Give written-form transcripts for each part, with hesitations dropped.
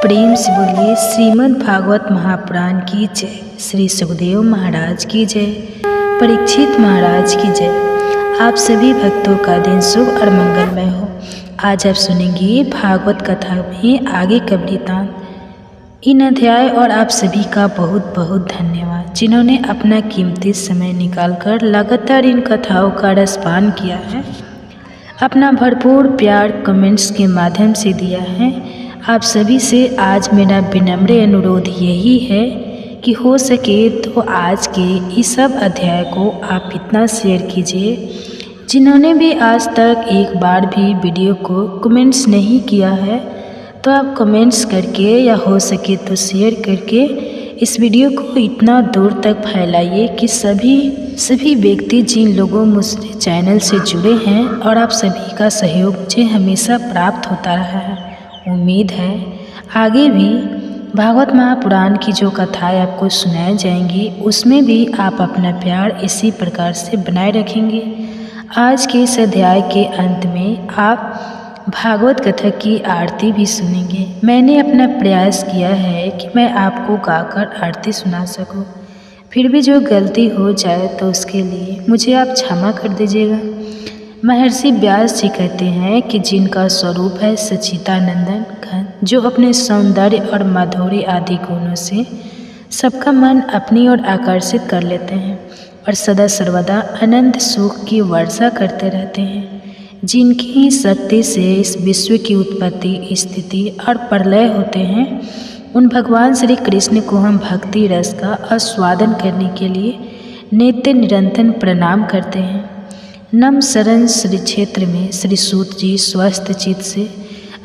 प्रेम से बोलिए श्रीमद् भागवत महापुराण की जय। श्री सुखदेव महाराज की जय। परीक्षित महाराज की जय। आप सभी भक्तों का दिन शुभ और मंगलमय हो। आज आप सुनेंगे भागवत कथा में आगे का वृत्तांत इन अध्याय। और आप सभी का बहुत बहुत धन्यवाद जिन्होंने अपना कीमती समय निकालकर लगातार इन कथाओं का रसपान किया है, अपना भरपूर प्यार कमेंट्स के माध्यम से दिया है। आप सभी से आज मेरा विनम्र अनुरोध यही है कि हो सके तो आज के इस सब अध्याय को आप इतना शेयर कीजिए। जिन्होंने भी आज तक एक बार भी वीडियो को कमेंट्स नहीं किया है तो आप कमेंट्स करके या हो सके तो शेयर करके इस वीडियो को इतना दूर तक फैलाइए कि सभी व्यक्ति जिन लोगों मुझसे चैनल से जुड़े हैं और आप सभी का सहयोग मुझे हमेशा प्राप्त होता रहा है। उम्मीद है आगे भी भागवत महापुराण की जो कथाएं आपको सुनाई जाएंगी उसमें भी आप अपना प्यार इसी प्रकार से बनाए रखेंगे। आज के इस अध्याय के अंत में आप भागवत कथा की आरती भी सुनेंगे। मैंने अपना प्रयास किया है कि मैं आपको गाकर आरती सुना सकूं, फिर भी जो गलती हो जाए तो उसके लिए मुझे आप क्षमा कर दीजिएगा। महर्षि व्यास जी कहते हैं कि जिनका स्वरूप है सच्चिदानंदन घन, जो अपने सौंदर्य और माधुर्य आदि गुणों से सबका मन अपनी ओर आकर्षित कर लेते हैं और सदा सर्वदा अनंत सुख की वर्षा करते रहते हैं, जिनकी ही शक्ति से इस विश्व की उत्पत्ति, स्थिति और प्रलय होते हैं, उन भगवान श्री कृष्ण को हम भक्ति रस का आस्वादन करने के लिए नित्य निरंतर प्रणाम करते हैं। नम शरण श्री क्षेत्र में श्री सूत जी स्वस्थ चित्त से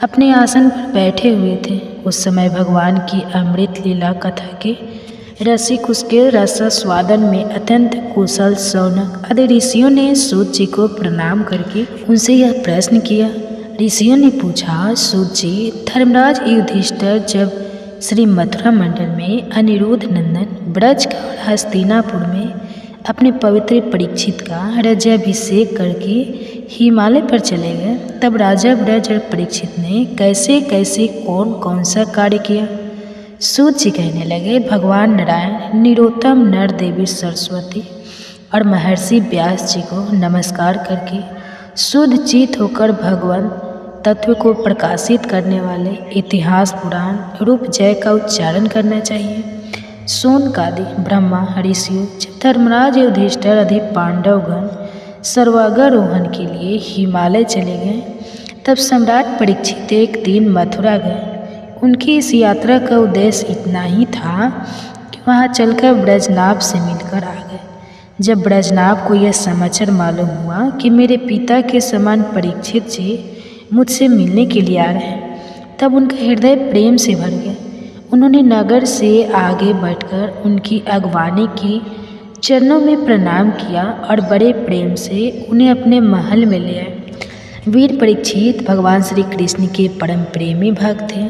अपने आसन पर बैठे हुए थे। उस समय भगवान की अमृत लीला कथा के रसिक उसके रसास्वादन में अत्यंत कुशल शौनक आदि ऋषियों ने सूत जी को प्रणाम करके उनसे यह प्रश्न किया। ऋषियों ने पूछा, सूत जी, धर्मराज युधिष्ठिर जब श्री मथुरा मंडल में अनिरुद्ध नंदन ब्रज का और हस्तिनापुर में अपने पवित्र परीक्षित का राज्याभिषेक करके हिमालय पर चले गए, तब राजा ब्रज और परीक्षित ने कैसे कैसे कौन कौन सा कार्य किया। सूत जी कहने लगे, भगवान नारायण, निरोत्तम नर देवी सरस्वती और महर्षि व्यास जी को नमस्कार करके शुद्ध चित होकर भगवान तत्व को प्रकाशित करने वाले इतिहास पुराण रूप जय का उच्चारण करना चाहिए। सोनकादि ब्रह्मा ऋषियों जब धर्मराज युधिष्ठिर अधिक पांडवगण सर्वांगारोहण के लिए हिमालय चले गए, तब सम्राट परीक्षित एक दिन मथुरा गए। उनकी इस यात्रा का उद्देश्य इतना ही था कि वहां चलकर ब्रजनाभ से मिलकर आ गए। जब ब्रजनाभ को यह समाचार मालूम हुआ कि मेरे पिता के समान परीक्षित जी मुझसे मिलने के लिए आ रहे हैं, तब उनका हृदय प्रेम से भर गया। उन्होंने नगर से आगे बढ़कर उनकी अगवानी की, चरणों में प्रणाम किया और बड़े प्रेम से उन्हें अपने महल में ले आए। वीर परीक्षित भगवान श्री कृष्ण के परम प्रेमी भक्त थे।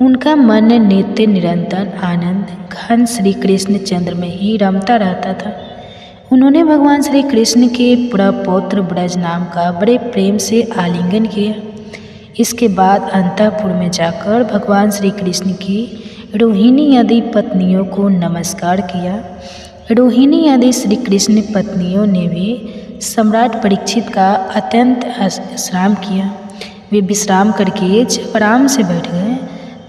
उनका मन नित्य निरंतर आनंद घन श्री कृष्ण चंद्र में ही रमता रहता था। उन्होंने भगवान श्री कृष्ण के प्रपौत्र ब्रजनाभ का बड़े प्रेम से आलिंगन किया। इसके बाद अंतःपुर में जाकर भगवान श्री कृष्ण की रोहिणी आदि पत्नियों को नमस्कार किया। रोहिणी आदि श्री कृष्ण पत्नियों ने भी सम्राट परीक्षित का अत्यंत विश्राम किया। वे विश्राम करके जब आराम से बैठ गए,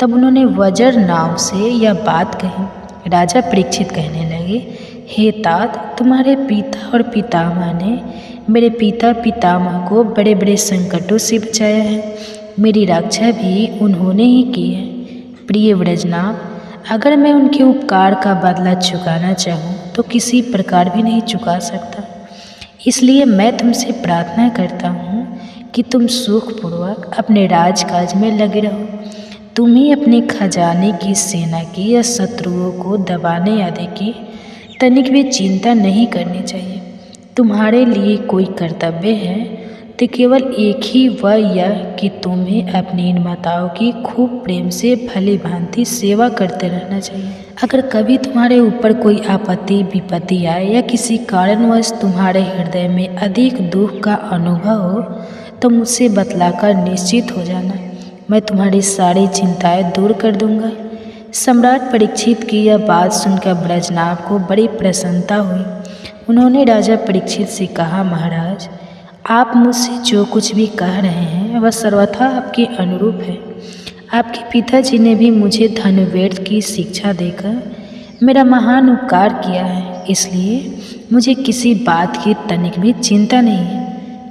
तब उन्होंने वज्र नाव से यह बात कही। राजा परीक्षित कहने लगे, हे तात, तुम्हारे पिता और पितामह ने मेरे पिता पितामह को बड़े बड़े संकटों से बचाया है। मेरी रक्षा भी उन्होंने ही की है। प्रिय ब्रजनाभ, अगर मैं उनके उपकार का बदला चुकाना चाहूँ तो किसी प्रकार भी नहीं चुका सकता। इसलिए मैं तुमसे प्रार्थना करता हूँ कि तुम सुखपूर्वक अपने राजकाज में लगे रहो। तुम्हें अपने खजाने की, सेना की या शत्रुओं को दबाने आदि की तनिक भी चिंता नहीं करनी चाहिए। तुम्हारे लिए कोई कर्तव्य है तो केवल एक ही वह यह कि तुम्हें अपनी इन माताओं की खूब प्रेम से भली भांति सेवा करते रहना चाहिए। अगर कभी तुम्हारे ऊपर कोई आपत्ति विपत्ति आए या किसी कारणवश तुम्हारे हृदय में अधिक दुख का अनुभव हो तो मुझसे बतलाकर निश्चित हो जाना। मैं तुम्हारी सारी चिंताएं दूर कर दूंगा। सम्राट परीक्षित की यह बात सुनकर ब्रजनाभ को बड़ी प्रसन्नता हुई। उन्होंने राजा परीक्षित से कहा, महाराज, आप मुझसे जो कुछ भी कह रहे हैं वह सर्वथा आपके अनुरूप है। आपके पिताजी ने भी मुझे धनुर्वेद की शिक्षा देकर मेरा महान उपकार किया है, इसलिए मुझे किसी बात की तनिक भी चिंता नहीं है,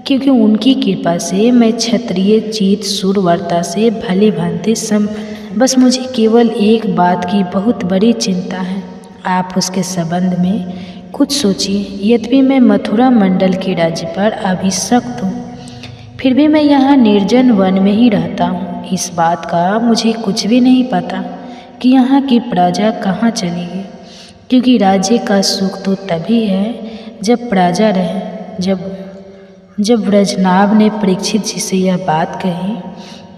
क्योंकि उनकी कृपा से मैं क्षत्रिय चित सूरवर्ता से भली भांति संपन्न। बस मुझे केवल एक बात की बहुत बड़ी चिंता है, आप उसके संबंध में कुछ सोचिए। यद्यपि मैं मथुरा मंडल के राज्य पर अभिषिक्त हूँ, फिर भी मैं यहाँ निर्जन वन में ही रहता हूँ। इस बात का मुझे कुछ भी नहीं पता कि यहाँ की प्रजा कहाँ चली गई, क्योंकि राज्य का सुख तो तभी है जब प्रजा रहे। जब ब्रजनाभ ने परीक्षित जी से यह बात कही,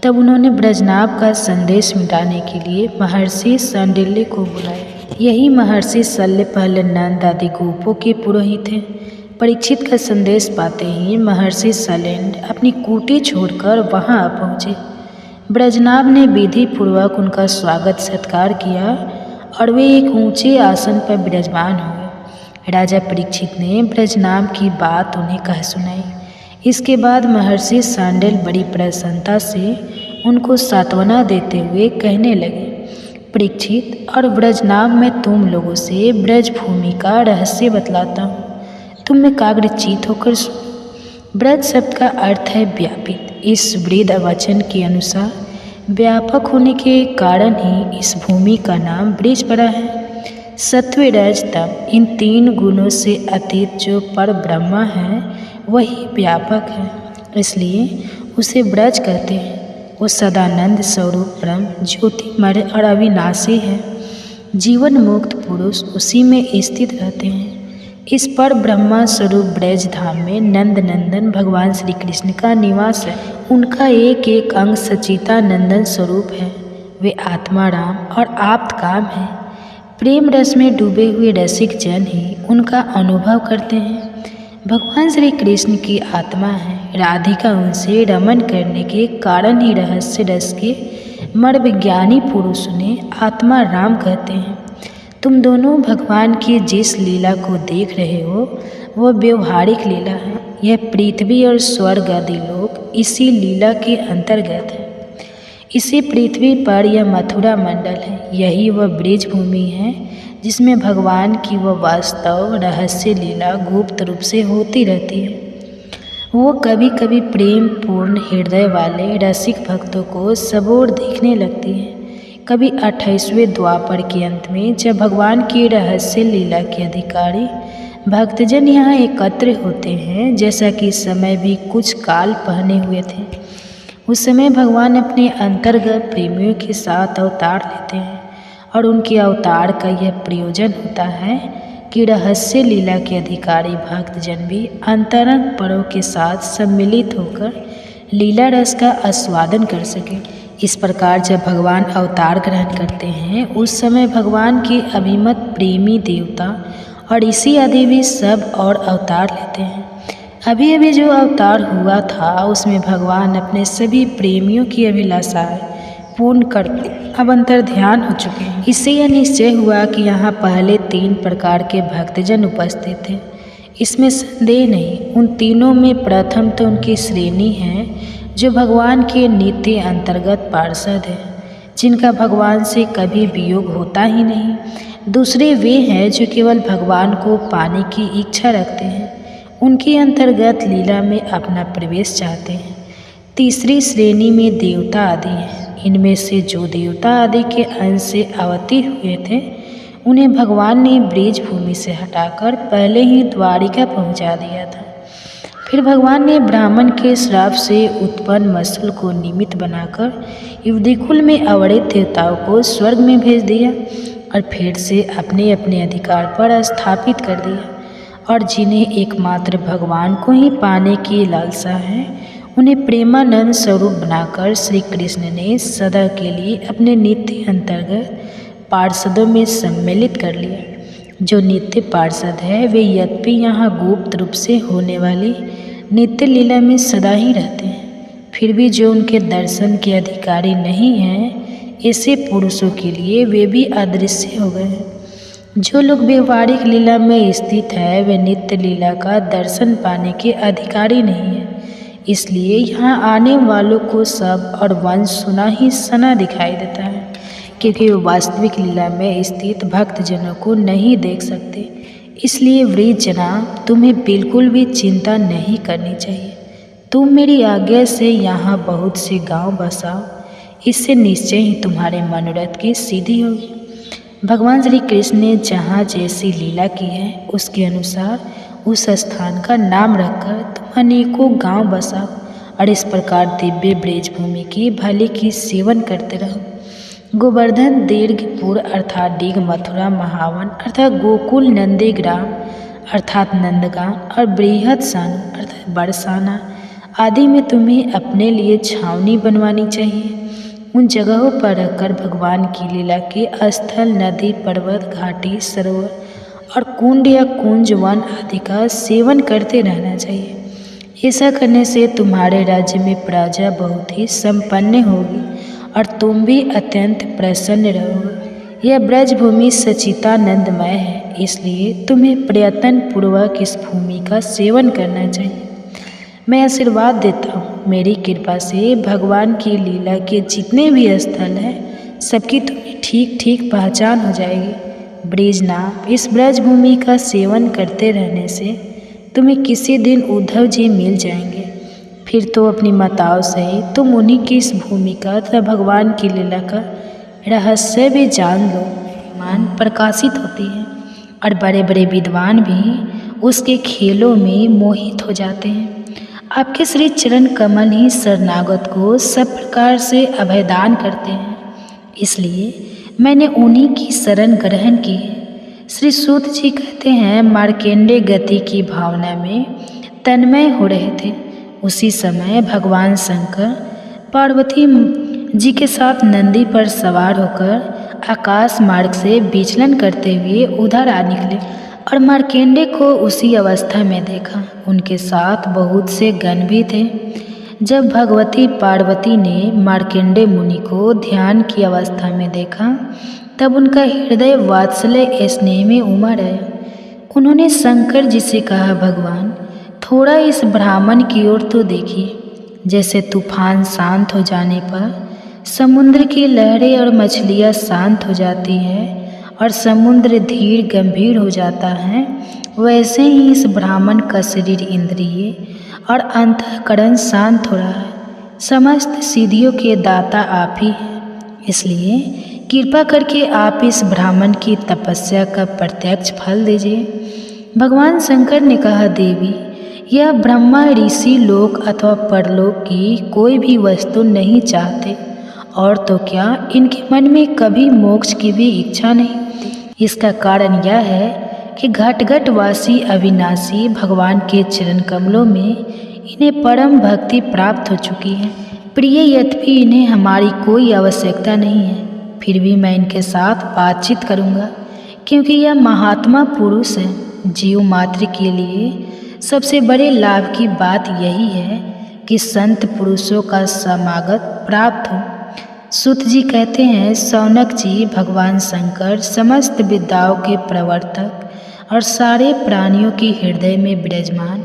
तब उन्होंने ब्रजनाभ का संदेश मिटाने के लिए महर्षि शांडिल्य को बुलाया। यही महर्षि शल्य पहले नंद आदि गोपों के पुरोहित थे। परीक्षित का संदेश पाते ही महर्षि शल्य अपनी कुटी छोड़कर वहां आ पहुँचे। ब्रजनाभ ने विधि पूर्वक उनका स्वागत सत्कार किया और वे एक ऊंचे आसन पर विराजमान हुए। राजा परीक्षित ने ब्रजनाभ की बात उन्हें कह सुनाई। इसके बाद महर्षि शांडिल्य बड़ी प्रसन्नता से उनको सांत्वना देते हुए कहने लगे, परीक्षित और ब्रजनाभ, मैं तुम लोगों से ब्रजभूमि का रहस्य बतलाता हूँ, तुम में एकाग्रचित्त होकर सुनो। ब्रज शब्द का अर्थ है व्यापित। इस वृद्ध वचन के अनुसार व्यापक होने के कारण ही इस भूमि का नाम ब्रज पड़ा है। सत्व रज तम, इन तीन गुणों से अतीत जो पर ब्रह्मा है वही व्यापक है, इसलिए उसे ब्रज कहते हैं। वो सदानंद स्वरूप ब्रह्म ज्योतिमय और अविनाशी है। जीवन मुक्त पुरुष उसी में स्थित रहते हैं। इस पर ब्रह्मा स्वरूप ब्रज धाम में नंद नंदन भगवान श्री कृष्ण का निवास है। उनका एक एक अंग सचितानंदन स्वरूप है। वे आत्मा राम और आप्त काम है। प्रेम रस में डूबे हुए रसिक जन ही उनका अनुभव करते हैं। भगवान श्री कृष्ण की आत्मा है। राधिका उनसे रमन करने के कारण ही रहस्य रस के मर्मज्ञानी पुरुष ने आत्मा राम कहते हैं। तुम दोनों भगवान की जिस लीला को देख रहे हो वह व्यवहारिक लीला है। यह पृथ्वी और स्वर्ग आदि लोग इसी लीला के अंतर्गत है। इसी पृथ्वी पर यह मथुरा मंडल है। यही वह ब्रज भूमि है जिसमें भगवान की वह वास्तव रहस्य लीला गुप्त रूप से होती रहती है। वो कभी कभी प्रेम पूर्ण हृदय वाले रसिक भक्तों को सबोर देखने लगती है। कभी 28वें द्वापर के अंत में जब भगवान की रहस्य लीला के अधिकारी भक्तजन यहाँ एकत्र होते हैं, जैसा कि समय भी कुछ काल पहने हुए थे, उस समय भगवान अपने अंतर्गत प्रेमियों के साथ अवतार लेते हैं और उनके अवतार का यह प्रयोजन होता है कि रहस्य लीला के अधिकारी भक्तजन भी अंतरंग परों के साथ सम्मिलित होकर लीला रस का आस्वादन कर सकें। इस प्रकार जब भगवान अवतार ग्रहण करते हैं उस समय भगवान के अभिमत प्रेमी देवता और इसी आदि भी सब और अवतार लेते हैं। अभी अभी जो अवतार हुआ था उसमें भगवान अपने सभी प्रेमियों की अभिलाषाएं पूर्ण करके अब अंतर ध्यान हो चुके हैं। इससे यह निश्चय हुआ कि यहाँ पहले 3 प्रकार के भक्तजन उपस्थित थे। इसमें संदेह नहीं। उन तीनों में प्रथम तो उनकी श्रेणी है जो भगवान के नित्य अंतर्गत पार्षद है, जिनका भगवान से कभी वियोग होता ही नहीं। दूसरे वे हैं जो केवल भगवान को पाने की इच्छा रखते हैं, उनके अंतर्गत लीला में अपना प्रवेश चाहते हैं। तीसरी श्रेणी में देवता आदि हैं। इनमें से जो देवता आदि के अंश से अवतीर्ण हुए थे उन्हें भगवान ने ब्रज भूमि से हटाकर पहले ही द्वारिका पहुंचा दिया था। फिर भगवान ने ब्राह्मण के श्राप से उत्पन्न मसूल को निमित्त बनाकर युवतिकुल में अवैध देवताओं को स्वर्ग में भेज दिया और फिर से अपने अपने अधिकार पर स्थापित कर दिया। और जिन्हें एकमात्र भगवान को ही पाने की लालसा है उन्हें प्रेमानंद स्वरूप बनाकर श्री कृष्ण ने सदा के लिए अपने नित्य अंतर्गत पार्षदों में सम्मिलित कर लिया। जो नित्य पार्षद है वे यद्यपि यहाँ गुप्त रूप से होने वाली नित्य लीला में सदा ही रहते हैं, फिर भी जो उनके दर्शन के अधिकारी नहीं हैं, ऐसे पुरुषों के लिए वे भी अदृश्य हो गए हैं। जो लोग व्यवहारिक लीला में स्थित है वे नित्य लीला का दर्शन पाने के अधिकारी नहीं है। इसलिए यहाँ आने वालों को सब और वंश सुना ही सना दिखाई देता है, क्योंकि वे वास्तविक लीला में स्थित भक्तजनों को नहीं देख सकते। इसलिए वृद्ध जनाब, तुम्हें बिल्कुल भी चिंता नहीं करनी चाहिए। तुम मेरी आज्ञा से यहाँ बहुत से गांव बसाओ, इससे निश्चय ही तुम्हारे मनोरथ की सिद्धि होगी। भगवान श्री कृष्ण ने जहाँ जैसी लीला की है उसके अनुसार उस स्थान का नाम रखकर तुम अनेकों गांव बसाओ और इस प्रकार दिव्य ब्रजभूमि की भले की सेवन करते रहो। गोवर्धन, दीर्घपुर अर्थात डीग, मथुरा, महावन अर्थात गोकुल, नंदीग्राम अर्थात नंदगांव और बृहत्साना अर्थात बरसाना आदि में तुम्हें अपने लिए छावनी बनवानी चाहिए। उन जगहों पर रहकर भगवान की लीला के स्थल, नदी, पर्वत, घाटी, सरोवर और कुंड या कुंज, वन आदि का सेवन करते रहना चाहिए। ऐसा करने से तुम्हारे राज्य में प्रजा बहुत ही संपन्न होगी और तुम भी अत्यंत प्रसन्न रहोगे। यह ब्रजभूमि सच्चिदानंदमय है, इसलिए तुम्हें प्रयत्न पूर्वक इस भूमि का सेवन करना चाहिए। मैं आशीर्वाद देता हूँ, मेरी कृपा से भगवान की लीला के जितने भी स्थल हैं सबकी तुम्हें ठीक ठीक पहचान हो जाएगी। ब्रजनाथ, इस ब्रजभूमि का सेवन करते रहने से तुम्हें किसी दिन उद्धव जी मिल जाएंगे। फिर तो अपनी माताओं सहित तुम उन्हीं की इस भूमि का तथा भगवान की लीला का रहस्य भी जान लो। मान प्रकाशित होती है और बड़े बड़े विद्वान भी उसके खेलों में मोहित हो जाते हैं। आपके श्री चरण कमल ही शरणागत को सब प्रकार से अभयदान करते हैं, इसलिए मैंने उन्हीं की शरण ग्रहण की है। श्री सूत जी कहते हैं, मार्कंडेय गति की भावना में तन्मय हो रहे थे। उसी समय भगवान शंकर पार्वती जी के साथ नंदी पर सवार होकर आकाश मार्ग से विचलन करते हुए उधर आ निकले और मार्कंडेय को उसी अवस्था में देखा। उनके साथ बहुत से गण भी थे। जब भगवती पार्वती ने मार्कंडेय मुनि को ध्यान की अवस्था में देखा तब उनका हृदय वात्सल्य स्नेह में उमड़ आया। उन्होंने शंकर जी से कहा, भगवान थोड़ा इस ब्राह्मण की ओर तो देखिए। जैसे तूफान शांत हो जाने पर समुद्र की लहरें और मछलियाँ शांत हो जाती है और समुद्र धीर गंभीर हो जाता है, वैसे ही इस ब्राह्मण का शरीर, इंद्रिय और अंतःकरण शांत हो रहा है। समस्त सिद्धियों के दाता आप ही हैं, इसलिए कृपा करके आप इस ब्राह्मण की तपस्या का प्रत्यक्ष फल दीजिए। भगवान शंकर ने कहा, देवी यह ब्रह्मा ऋषि लोक अथवा परलोक की कोई भी वस्तु नहीं चाहते, और तो क्या इनके मन में कभी मोक्ष की भी इच्छा नहीं होती। इसका कारण यह है कि घट वासी अविनाशी भगवान के चरण कमलों में इन्हें परम भक्ति प्राप्त हो चुकी है। प्रिय, यद्यपि इन्हें हमारी कोई आवश्यकता नहीं है, फिर भी मैं इनके साथ बातचीत करूँगा, क्योंकि यह महात्मा पुरुष है। जीव मात्र के लिए सबसे बड़े लाभ की बात यही है कि संत पुरुषों का समागत प्राप्त हो। सूत जी कहते हैं, शौनक जी, भगवान शंकर समस्त विद्याओं के प्रवर्तक और सारे प्राणियों की हृदय में विराजमान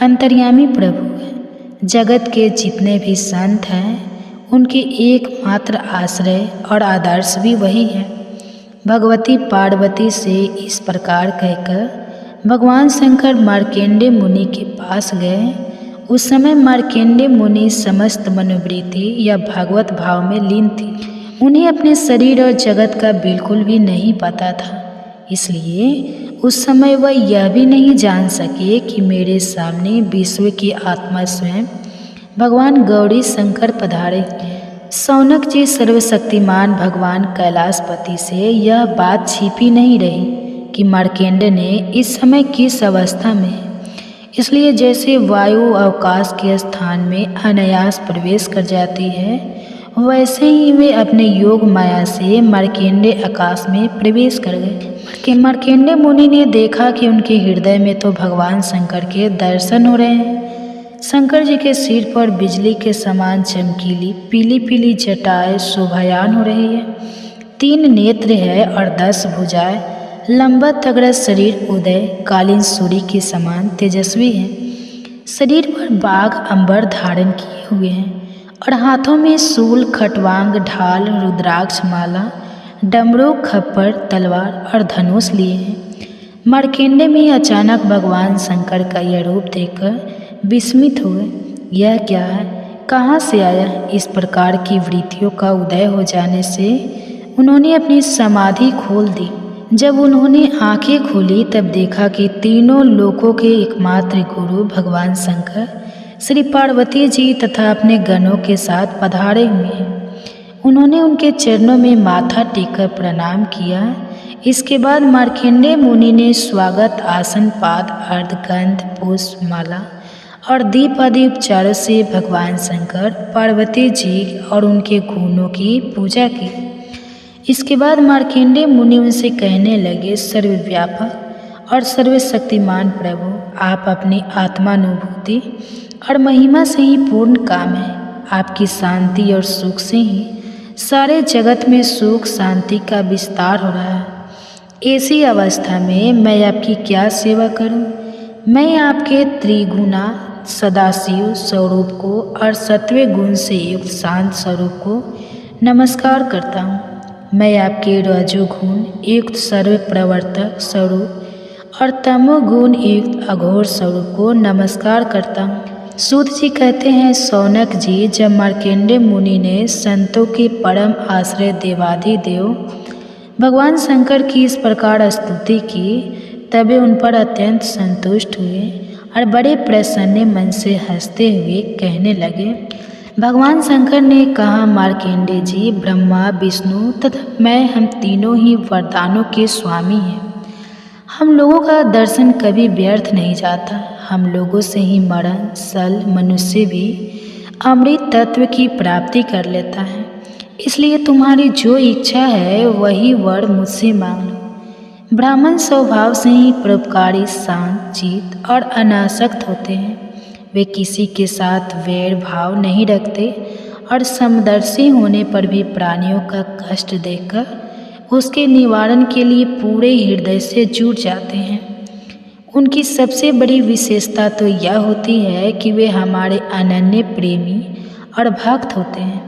अंतर्यामी प्रभु हैं। जगत के जितने भी संत हैं उनके एकमात्र आश्रय और आदर्श भी वही है। भगवती पार्वती से इस प्रकार कहकर भगवान शंकर मार्कंडेय मुनि के पास गए। उस समय मार्कंडेय मुनि समस्त मनोवृत्ति या भागवत भाव में लीन थी। उन्हें अपने शरीर और जगत का बिल्कुल भी नहीं पता था, इसलिए उस समय वह यह भी नहीं जान सके कि मेरे सामने विश्व की आत्मा स्वयं भगवान गौरी शंकर पधारे। शौनक जी, सर्वशक्तिमान भगवान कैलाशपति से यह बात छिपी नहीं रही कि मार्कंडेय ने इस समय किस अवस्था में है। इसलिए जैसे वायु अवकाश के स्थान में अनायास प्रवेश कर जाती है, वैसे ही वे अपने योग माया से मार्कंडेय आकाश में प्रवेश कर गए। मार्कंडेय मुनि ने देखा कि उनके हृदय में तो भगवान शंकर के दर्शन हो रहे हैं। शंकर जी के सिर पर बिजली के समान चमकीली पीली पीली जटाएं शोभायान हो रही है। 3 नेत्र है और 10 भुजाएं। लंबा तगड़ा शरीर उदय कालीन सूर्य के समान तेजस्वी है। शरीर पर बाघ अंबर धारण किए हुए हैं और हाथों में शूल, खटवांग, ढाल, रुद्राक्ष माला, डमरू, खप्पर, तलवार और धनुष लिए हैं। मार्कंडेय में अचानक भगवान शंकर का यह रूप देखकर विस्मित हुए। यह क्या है? कहाँ से आया? इस प्रकार की वृत्तियों का उदय हो जाने से उन्होंने अपनी समाधि खोल दी। जब उन्होंने आंखें खोली तब देखा कि तीनों लोकों के एकमात्र गुरु भगवान शंकर श्री पार्वती जी तथा अपने गणों के साथ पधारे हुए हैं। उन्होंने उनके चरणों में माथा टेककर प्रणाम किया। इसके बाद मार्कंडेय मुनि ने स्वागत आसन, पाद, अर्घ, गंध, पुष्प, माला और दीप आदि उपचारों से भगवान शंकर, पार्वती जी और उनके गुणों की पूजा की। इसके बाद मार्कंडेय मुनि उनसे कहने लगे, सर्वव्यापक और सर्वशक्तिमान प्रभु, आप अपनी आत्मानुभूति और महिमा से ही पूर्ण काम है। आपकी शांति और सुख से ही सारे जगत में सुख शांति का विस्तार हो रहा है। ऐसी अवस्था में मैं आपकी क्या सेवा करूं? मैं आपके त्रिगुणा सदाशिव स्वरूप को और सत्व गुण से युक्त शांत स्वरूप को नमस्कार करता हूँ। मैं आपके रजोगुण युक्त सर्व प्रवर्तक स्वरूप और तमोगुण युक्त अघोर स्वरूप को नमस्कार करता हूँ। सूत जी कहते हैं, शौनक जी, जब मार्कंडेय मुनि ने संतों के परम आश्रय देवाधिदेव भगवान शंकर की इस प्रकार स्तुति की तब वे उन पर अत्यंत संतुष्ट हुए और बड़े प्रसन्न मन से हंसते हुए कहने लगे। भगवान शंकर ने कहा, मार्कंडेय जी, ब्रह्मा, विष्णु तथा मैं, हम तीनों ही वरदानों के स्वामी हैं। हम लोगों का दर्शन कभी व्यर्थ नहीं जाता। हम लोगों से ही मरण सल मनुष्य भी अमृत तत्व की प्राप्ति कर लेता है। इसलिए तुम्हारी जो इच्छा है वही वर मुझसे मांग लो। ब्राह्मण स्वभाव से ही परोपकारी, शांत चित्त और अनासक्त होते हैं। वे किसी के साथ वैर भाव नहीं रखते और समदर्शी होने पर भी प्राणियों का कष्ट देखकर उसके निवारण के लिए पूरे हृदय से जुट जाते हैं। उनकी सबसे बड़ी विशेषता तो यह होती है कि वे हमारे अनन्य प्रेमी और भक्त होते हैं।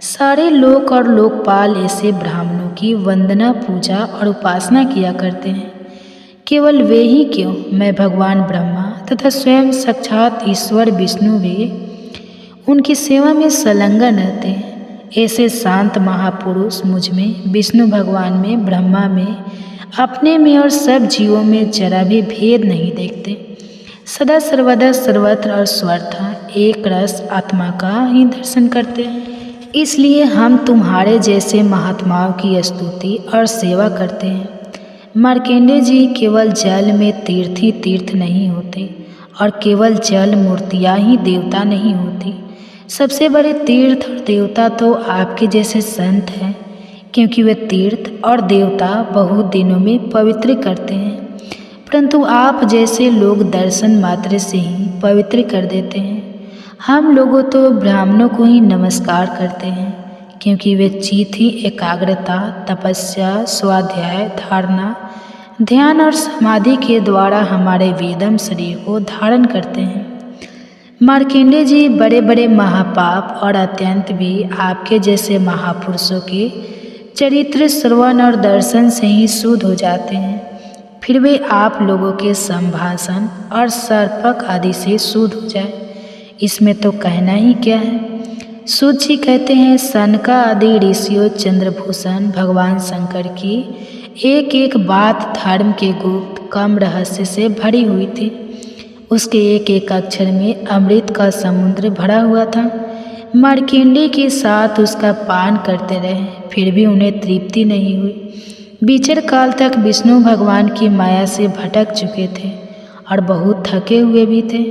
सारे लोक और लोकपाल ऐसे ब्राह्मणों की वंदना, पूजा और उपासना किया करते हैं। केवल वे ही क्यों, मैं भगवान ब्रह्मा तथा स्वयं साक्षात ईश्वर विष्णु भी उनकी सेवा में संलग्न रहते हैं। ऐसे शांत महापुरुष मुझ में, विष्णु भगवान में, ब्रह्मा में, अपने में और सब जीवों में जरा भी भेद नहीं देखते। सदा सर्वदा सर्वत्र और स्वतः एक रस आत्मा का ही दर्शन करते हैं। इसलिए हम तुम्हारे जैसे महात्माओं की स्तुति और सेवा करते हैं। मार्कंडेय जी, केवल जल में तीर्थ ही तीर्थ नहीं होते और केवल जल मूर्तियाँ ही देवता नहीं होती। सबसे बड़े तीर्थ और देवता तो आपके जैसे संत हैं, क्योंकि वे तीर्थ और देवता बहुत दिनों में पवित्र करते हैं, परंतु आप जैसे लोग दर्शन मात्र से ही पवित्र कर देते हैं। हम लोगों तो ब्राह्मणों को ही नमस्कार करते हैं, क्योंकि वे चित्त ही एकाग्रता, तपस्या, स्वाध्याय, धारणा, ध्यान और समाधि के द्वारा हमारे वेदम शरीर को धारण करते हैं। मार्कंडेय जी, बड़े बड़े महापाप और अत्यंत भी आपके जैसे महापुरुषों के चरित्र श्रवण और दर्शन से ही शुद्ध हो जाते हैं। फिर वे आप लोगों के संभाषण और सर्पक आदि से शुद्ध हो जाए, इसमें तो कहना ही क्या है। सूत जी कहते हैं, सनका आदि ऋषियों चंद्रभूषण भगवान शंकर की एक एक बात धर्म के गुप्त कम रहस्य से भरी हुई थी। उसके एक एक अक्षर में अमृत का समुद्र भरा हुआ था। मार्कंडेय के साथ उसका पान करते रहे, फिर भी उन्हें तृप्ति नहीं हुई। बीचर काल तक विष्णु भगवान की माया से भटक चुके थे और बहुत थके हुए भी थे।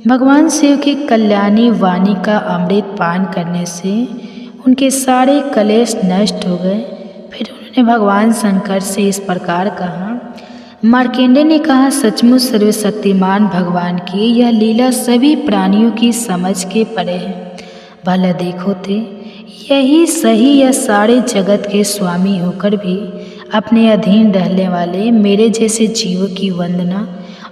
भगवान शिव की कल्याणी वाणी का अमृत पान करने से उनके सारे कलेश नष्ट हो गए। फिर उन्होंने भगवान शंकर से इस प्रकार कहा, मार्कंडेय ने कहा, सचमुच सर्वशक्तिमान भगवान की यह लीला सभी प्राणियों की समझ के परे है। भला देखो थे, यही सही या सारे जगत के स्वामी होकर भी अपने अधीन रहने वाले मेरे जैसे जीवों की वंदना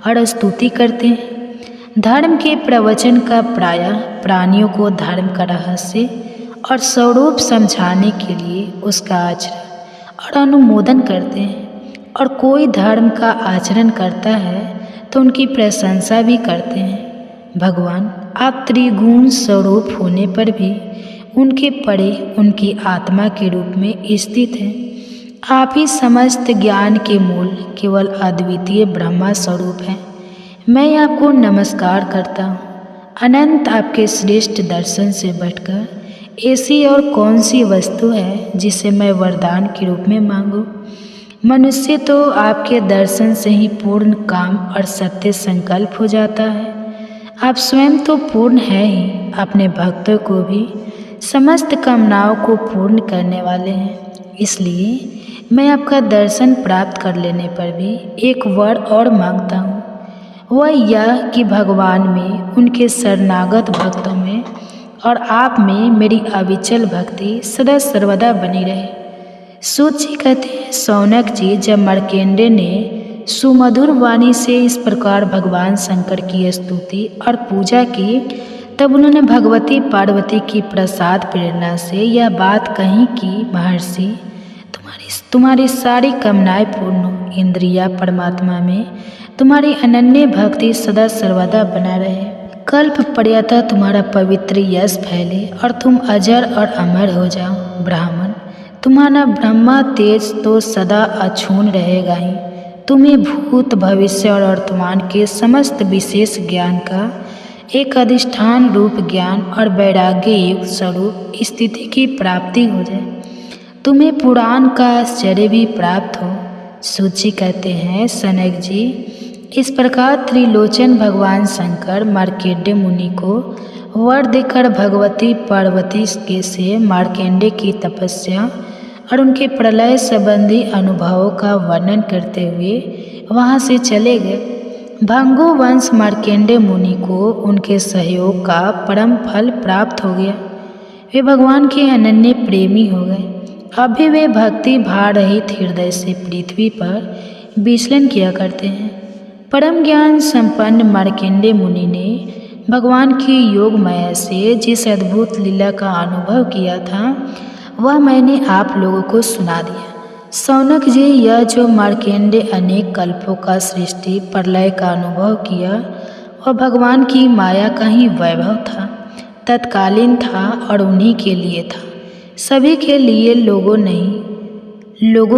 और स्तुति करते हैं। धर्म के प्रवचन का प्रायः प्राणियों को धर्म का रहस्य और स्वरूप समझाने के लिए उसका आचरण और अनुमोदन करते हैं, और कोई धर्म का आचरण करता है तो उनकी प्रशंसा भी करते हैं। भगवान, आप त्रिगुण स्वरूप होने पर भी उनके परे उनकी आत्मा के रूप में स्थित हैं। आप ही समस्त ज्ञान के मूल केवल अद्वितीय ब्रह्मा स्वरूप हैं। मैं आपको नमस्कार करता हूँ। अनंत आपके श्रेष्ठ दर्शन से बढ़कर ऐसी और कौन सी वस्तु है जिसे मैं वरदान के रूप में मांगूं? मनुष्य तो आपके दर्शन से ही पूर्ण काम और सत्य संकल्प हो जाता है। आप स्वयं तो पूर्ण है ही, अपने भक्तों को भी समस्त कामनाओं को पूर्ण करने वाले हैं। इसलिए मैं आपका दर्शन प्राप्त कर लेने पर भी एक वर और मांगता हूँ, वह यह कि भगवान में, उनके शरणागत भक्तों में और आप में मेरी अविचल भक्ति सदा सर्वदा बनी रहे। सूत जी कहते हैं, शौनक जी, जब मार्कंडेय ने सुमधुर वाणी से इस प्रकार भगवान शंकर की स्तुति और पूजा की, तब उन्होंने भगवती पार्वती की प्रसाद प्रेरणा से यह बात कही कि महर्षि, तुम्हारी सारी कामनाएं पूर्ण हो, इंद्रिया परमात्मा में तुम्हारी अनन्य भक्ति सदा सर्वदा बना रहे, कल्प पर्यंत तुम्हारा पवित्र यश फैले और तुम अजर और अमर हो जाओ। ब्राह्मण, तुम्हारा ब्रह्मा तेज तो सदा अछून रहेगा ही। तुम्हें भूत, भविष्य और वर्तमान के समस्त विशेष ज्ञान का एक अधिष्ठान रूप ज्ञान और वैराग्य युक्त स्वरूप स्थिति की प्राप्ति हो जाए। तुम्हें पुराण का आश्चर्य भी प्राप्त हो। सूची कहते हैं, सनक जी, इस प्रकार त्रिलोचन भगवान शंकर मार्कंडेय मुनि को वर देकर भगवती पार्वती के से मार्कंडेय की तपस्या और उनके प्रलय संबंधी अनुभवों का वर्णन करते हुए वहाँ से चले गए। भंगु वंश मार्कंडेय मुनि को उनके सहयोग का परम फल प्राप्त हो गया। वे भगवान के अनन्य प्रेमी हो गए। अभी वे भक्ति भार रहित हृदय से पृथ्वी पर विचलन किया करते हैं। परम ज्ञान संपन्न मार्कंडेय मुनि ने भगवान की योग माया से जिस अद्भुत लीला का अनुभव किया था, वह मैंने आप लोगों को सुना दिया। शौनक जी, यह जो मार्कंडेय अनेक कल्पों का सृष्टि प्रलय का अनुभव किया, वह भगवान की माया का ही वैभव था, तत्कालीन था और उन्हीं के लिए था, सभी के लिए, लोगों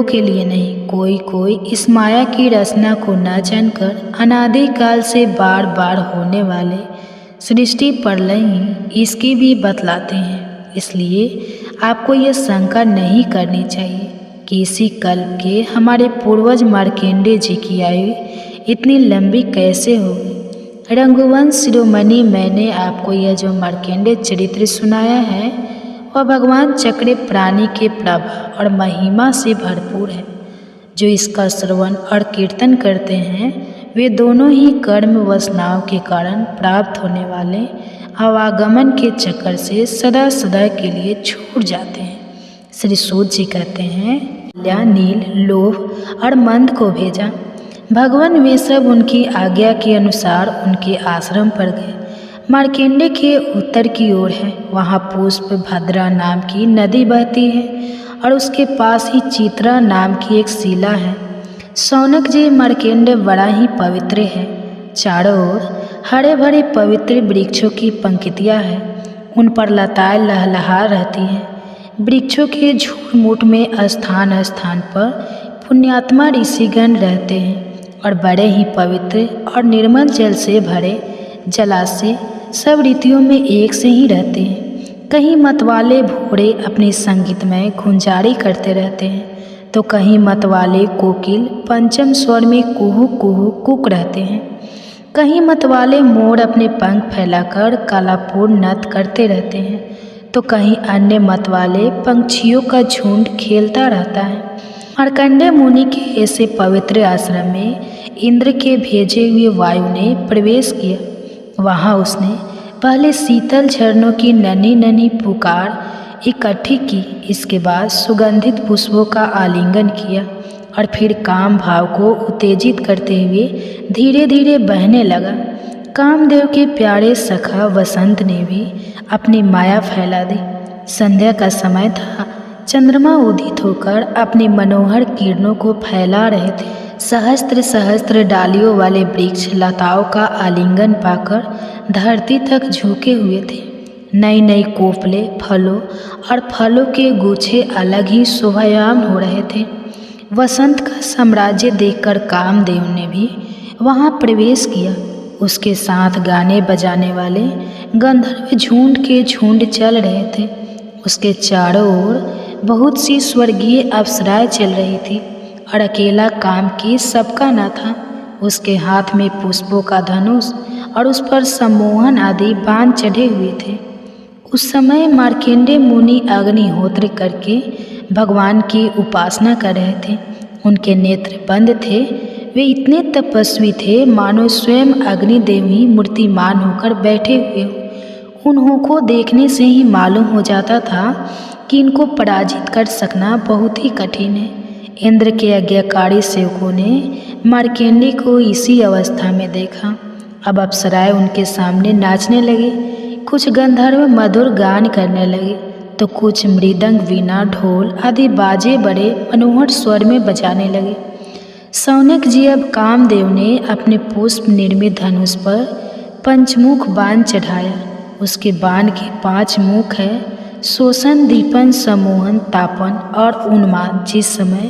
के लिए नहीं। कोई इस माया की रचना को न जानकर अनादिकाल से बार बार होने वाले सृष्टि प्रलय ही इसकी भी बतलाते हैं। इसलिए आपको यह शंका नहीं करनी चाहिए कि इसी कल्प के हमारे पूर्वज मार्कंडेय जी की आयु इतनी लंबी कैसे होगी। रघुवंश शिरोमणि, मैंने आपको यह जो मार्कंडेय चरित्र सुनाया है, वह भगवान चक्र प्राणी के प्रभाव और महिमा से भरपूर है। जो इसका श्रवण और कीर्तन करते हैं, वे दोनों ही कर्म वासनाओं के कारण प्राप्त होने वाले आवागमन के चक्कर से सदा सदा के लिए छूट जाते हैं। श्री सूत जी कहते हैं, नील, लोभ और मंद को भेजा। भगवान वे सब उनकी आज्ञा के अनुसार उनके आश्रम पर गए। मार्कंडेय के उत्तर की ओर है, वहाँ पुष्प भद्रा नाम की नदी बहती है और उसके पास ही चित्रा नाम की एक शिला है। शौनक जी, मार्कंडेय बड़ा ही पवित्र है। चारों ओर हरे भरे पवित्र वृक्षों की पंक्तियाँ हैं, उन पर लताएं लहलहा रहती हैं। वृक्षों के झूठ में स्थान स्थान पर पुण्यात्मा ऋषिगण रहते हैं और बड़े ही पवित्र और निर्मल जल से भरे जलाशय सब ऋतुओं में एक से ही रहते हैं। कहीं मतवाले भोरे अपनी संगीतमय गुंजारी करते रहते हैं, तो कहीं मतवाले कोकिल पंचम स्वर में कुहू कुहू कुक रहते हैं। कहीं मतवाले मोर अपने पंख फैलाकर कालापुर नृत्य करते रहते हैं, तो कहीं अन्य मतवाले पंछियों का झुंड खेलता रहता है। मार्कंडेय मुनि के ऐसे पवित्र आश्रम में इंद्र के भेजे हुए वायु ने प्रवेश किया। वहाँ उसने पहले शीतल झरनों की नन्ही नन्ही पुकार इकट्ठी की। इसके बाद सुगंधित पुष्पों का आलिंगन किया और फिर काम भाव को उत्तेजित करते हुए धीरे धीरे बहने लगा। कामदेव के प्यारे सखा वसंत ने भी अपनी माया फैला दी। संध्या का समय था। चंद्रमा उदित होकर अपनी मनोहर किरणों को फैला रहे थे। सहस्त्र सहस्त्र डालियों वाले वृक्ष लताओं का आलिंगन पाकर धरती तक झुके हुए थे। नई नई कोपले फलों और फलों के गुच्छे अलग ही शोभायमान हो रहे थे। वसंत का साम्राज्य देखकर कामदेव ने भी वहां प्रवेश किया। उसके साथ गाने बजाने वाले गंधर्व झुंड के झुंड चल रहे थे। उसके चारों ओर बहुत सी स्वर्गीय अप्सराएं चल रही थी और अकेला कामकी सबका न था। उसके हाथ में पुष्पों का धनुष और उस पर सम्मोहन आदि बाण चढ़े हुए थे। उस समय मार्कंडेय मुनि अग्निहोत्र करके भगवान की उपासना कर रहे थे। उनके नेत्र बंद थे। वे इतने तपस्वी थे मानो स्वयं अग्निदेव ही मूर्तिमान होकर बैठे हुए हों। उन्हों को देखने से ही मालूम हो जाता था कि इनको पराजित कर सकना बहुत ही कठिन है। इंद्र के आज्ञाकारी सेवकों ने मार्कंडेय को इसी अवस्था में देखा। अब अप्सराएं उनके सामने नाचने लगे। कुछ गंधर्व मधुर गान करने लगे तो कुछ मृदंग वीणा ढोल आदि बाजे बड़े मनोहर स्वर में बजाने लगे। शौनक जी अब कामदेव ने अपने पुष्प निर्मित धनुष पर पंचमुख बाण चढ़ाया। उसके बाण के 5 मुख है, शोषण, दीपन, सम्मोहन, तापन और उन्माद। जिस समय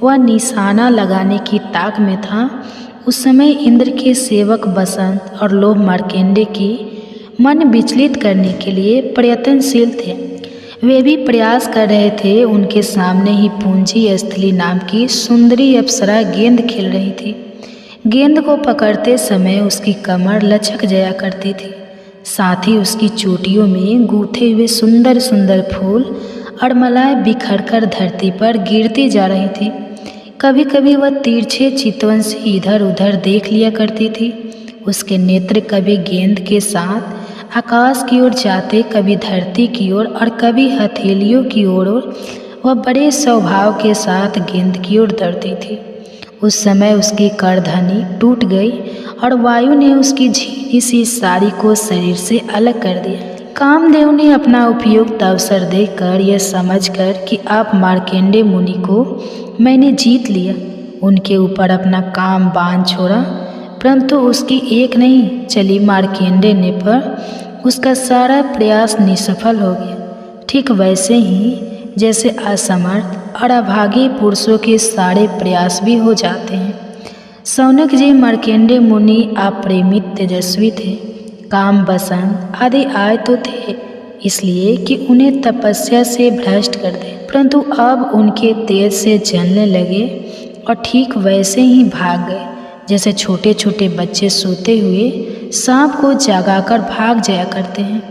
वह निशाना लगाने की ताक में था उस समय इंद्र के सेवक बसंत और लोभ मार्कंडेय की मन विचलित करने के लिए प्रयत्नशील थे। वे भी प्रयास कर रहे थे। उनके सामने ही पूंजी स्थली नाम की सुंदरी अप्सरा गेंद खेल रही थी। गेंद को पकड़ते समय उसकी कमर लचक जाया करती थी। साथ ही उसकी चोटियों में गूंथे हुए सुंदर सुंदर फूल और मलाई बिखरकर धरती पर गिरती जा रही थी। कभी कभी वह तिरछे चितवन से इधर उधर देख लिया करती थी। उसके नेत्र कभी गेंद के साथ आकाश की ओर जाते, कभी धरती की ओर और कभी हथेलियों की ओर। वह बड़े स्वभाव के साथ गेंद की ओर दौड़ती थी। उस समय उसकी करधनी टूट गई और वायु ने उसकी झीनी सी साड़ी को शरीर से अलग कर दिया। कामदेव ने अपना उपयुक्त अवसर देखकर यह समझकर कि आप मार्कंडेय मुनि को मैंने जीत लिया, उनके ऊपर अपना काम बाण छोड़ा। परंतु उसकी एक नहीं चली मार्कंडेय ने पर उसका सारा प्रयास निष्फल हो गया। ठीक वैसे ही जैसे असमर्थ और अभागी पुरुषों के सारे प्रयास भी हो जाते हैं। शौनक जी मार्कंडेय मुनि अप्रेमित तेजस्वी थे। काम बसंत आदि आए तो थे इसलिए कि उन्हें तपस्या से भ्रष्ट कर दे, परंतु अब उनके तेज से जलने लगे और ठीक वैसे ही भाग गए जैसे छोटे छोटे बच्चे सोते हुए सांप को जगाकर भाग जाया करते हैं।